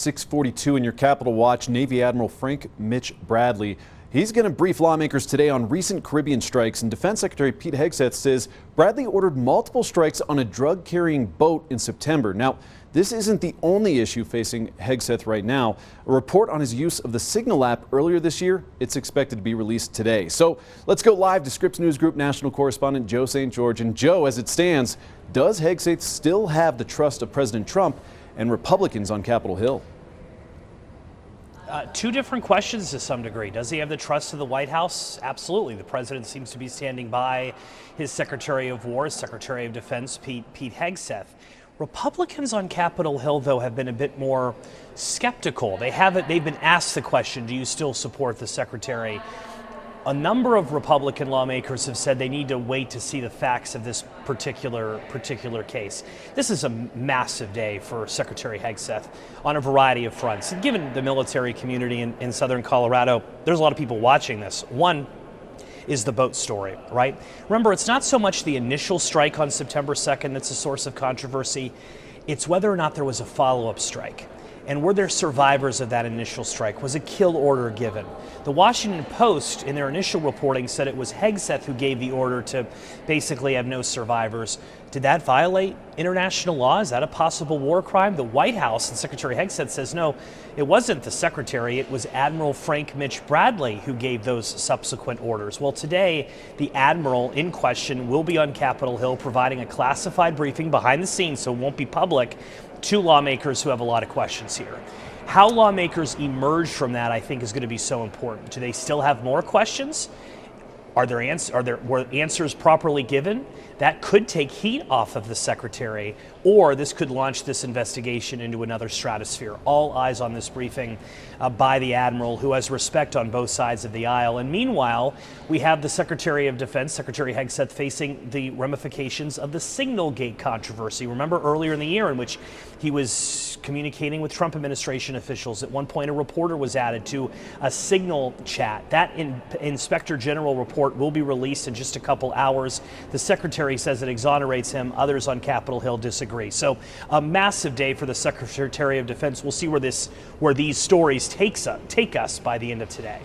6:42 in your Capitol Watch. Navy Admiral Frank Mitch Bradley. He's going to brief lawmakers today on recent Caribbean strikes, and Defense Secretary Pete Hegseth says Bradley ordered multiple strikes on a drug-carrying boat in September. Now, this isn't the only issue facing Hegseth right now. A report on his use of the Signal app earlier this year, it's expected to be released today. So let's go live to Scripps News Group national correspondent Joe St. George. And Joe, as it stands, does Hegseth still have the trust of President Trump and Republicans on Capitol Hill? Two different questions to some degree. Does he have the trust of the White House? Absolutely. The president seems to be standing by his Secretary of War, Secretary of Defense, Pete Hegseth. Republicans on Capitol Hill, though, have been a bit more skeptical. They've been asked the question, do you still support the Secretary? A number of Republican lawmakers have said they need to wait to see the facts of this particular case. This is a massive day for Secretary Hegseth on a variety of fronts. And given the military community in southern Colorado, there's a lot of people watching this. One is the boat story, right? Remember, it's not so much the initial strike on September 2nd that's a source of controversy. It's whether or not there was a follow-up strike. And were there survivors of that initial strike? Was a kill order given? The Washington Post, in their initial reporting, said it was Hegseth who gave the order to basically have no survivors. Did that violate international law? Is that a possible war crime? The White House and Secretary Hegseth says no, it wasn't the Secretary, it was Admiral Frank Mitch Bradley who gave those subsequent orders. Well, today, the Admiral in question will be on Capitol Hill providing a classified briefing behind the scenes, so it won't be public, to lawmakers who have a lot of questions here. How lawmakers emerge from that, I think, is going to be so important. Do they still have more questions? Were answers properly given? That could take heat off of the Secretary, or this could launch this investigation into another stratosphere. All eyes on this briefing by the Admiral, who has respect on both sides of the aisle. And meanwhile, we have the Secretary of Defense, Secretary Hegseth, facing the ramifications of the Signal Gate controversy. Remember earlier in the year in which he was communicating with Trump administration officials. At one point, a reporter was added to a Signal chat. That Inspector General report will be released in just a couple hours. The Secretary says it exonerates him. Others on Capitol Hill disagree. So a massive day for the Secretary of Defense. We'll see where these stories take us by the end of today.